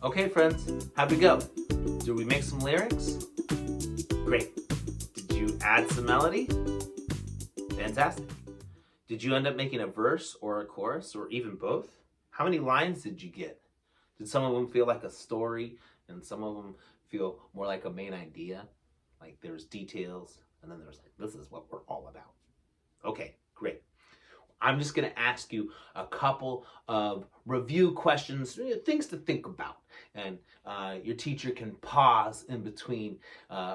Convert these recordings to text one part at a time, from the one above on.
Okay, friends, how'd we go? Did we make some lyrics? Great. Did you add some melody? Fantastic. Did you end up making a verse or a chorus or even both? How many lines did you get? Did some of them feel like a story and some of them feel more like a main idea? Like there's details and then there's like, this is what we're all about. Okay, great. I'm just going to ask you a couple of review questions, things to think about. And your teacher can pause in between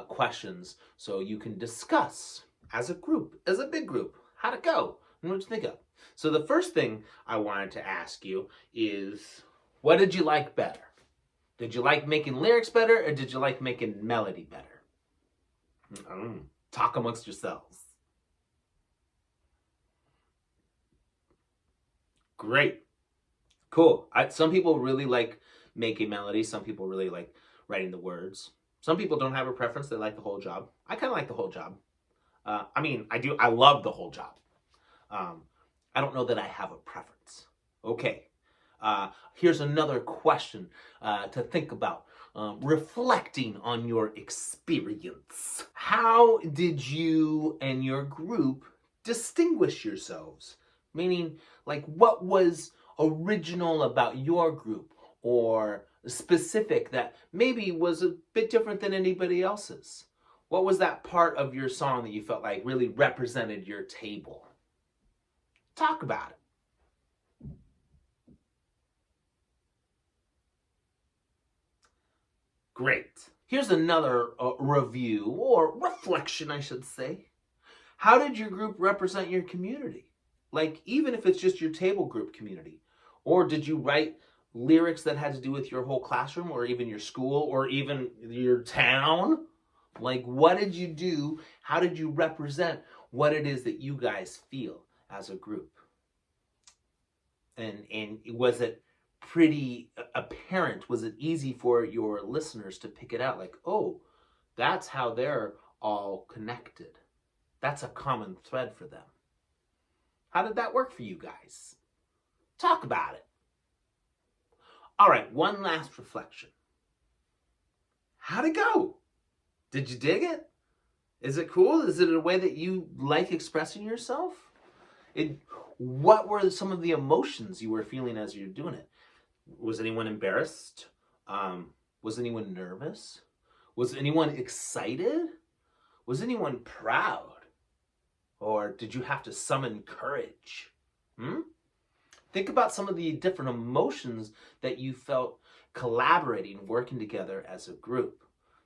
questions so you can discuss as a group, as a big group, how'd it go? And what did you think of? So the first thing I wanted to ask you is, what did you like better? Did you like making lyrics better or did you like making melody better? Talk amongst yourselves. Great. Cool. Some people really like making melodies. Some people really like writing the words. Some people don't have a preference. They like the whole job. I kind of like the whole job. I do. I love the whole job. I don't know that I have a preference. Okay. Here's another question to think about. Reflecting on your experience. How did you and your group distinguish yourselves? Meaning, like, what was original about your group or specific that maybe was a bit different than anybody else's? What was that part of your song that you felt like really represented your table? Talk about it. Great. Here's another review or reflection, I should say. How did your group represent your community? Like, even if it's just your table group community. Or did you write lyrics that had to do with your whole classroom or even your school or even your town? Like, what did you do? How did you represent what it is that you guys feel as a group? And was it pretty apparent? Was it easy for your listeners to pick it out? Like, oh, that's how they're all connected. That's a common thread for them. How did that work for you guys? Talk about it. All right, one last reflection. How'd it go? Did you dig it? Is it cool? Is it a way that you like expressing yourself? What were some of the emotions you were feeling as you're doing it? Was anyone embarrassed? Was anyone nervous? Was anyone excited? Was anyone proud? Or did you have to summon courage? Think about some of the different emotions that you felt collaborating, working together as a group.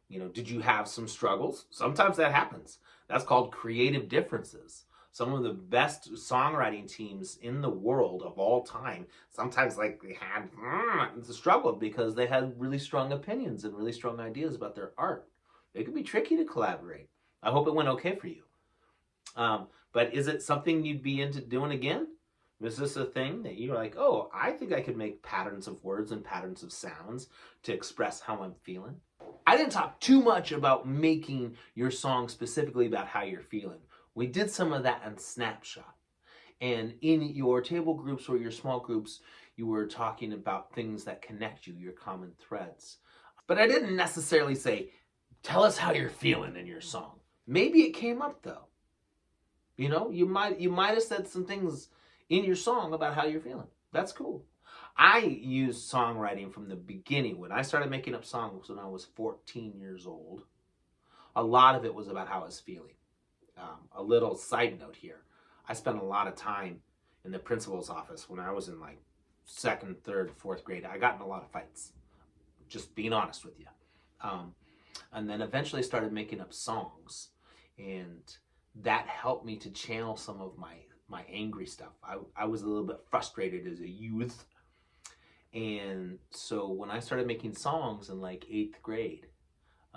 You know, did you have some struggles? Sometimes that happens. That's called creative differences. Some of the best songwriting teams in the world of all time, sometimes like they had struggled because they had really strong opinions and really strong ideas about their art. It could be tricky to collaborate. I hope it went okay for you. But is it something you'd be into doing again? Is this a thing that you're like, oh, I think I could make patterns of words and patterns of sounds to express how I'm feeling? I didn't talk too much about making your song specifically about how you're feeling. We did some of that in Snapshot. And in your table groups or your small groups, you were talking about things that connect you, your common threads. But I didn't necessarily say, tell us how you're feeling in your song. Maybe it came up though. You know, you might have said some things in your song about how you're feeling. That's cool. I used songwriting from the beginning. When I started making up songs when I was 14 years old, a lot of it was about how I was feeling. A little side note here. I spent a lot of time in the principal's office when I was in like 2nd, 3rd, 4th grade. I got in a lot of fights, just being honest with you. And then eventually started making up songs. And that helped me to channel some of my angry stuff. I was a little bit frustrated as a youth. And so when I started making songs in like 8th grade,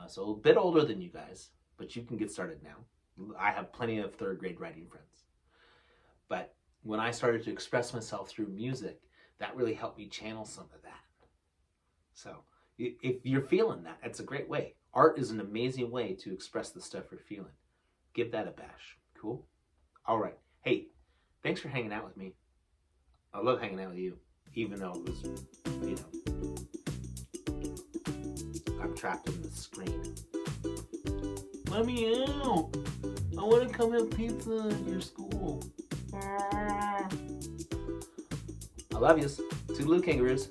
so a bit older than you guys, but you can get started now. I have plenty of 3rd grade writing friends. But when I started to express myself through music, that really helped me channel some of that. So if you're feeling that, it's a great way. Art is an amazing way to express the stuff you're feeling. Give that a bash. Cool? All right. Hey, thanks for hanging out with me. I love hanging out with you, even though it was, trapped in the screen. Let me out! I want to come have pizza at your school. I love yous. Toodaloo, kangaroos.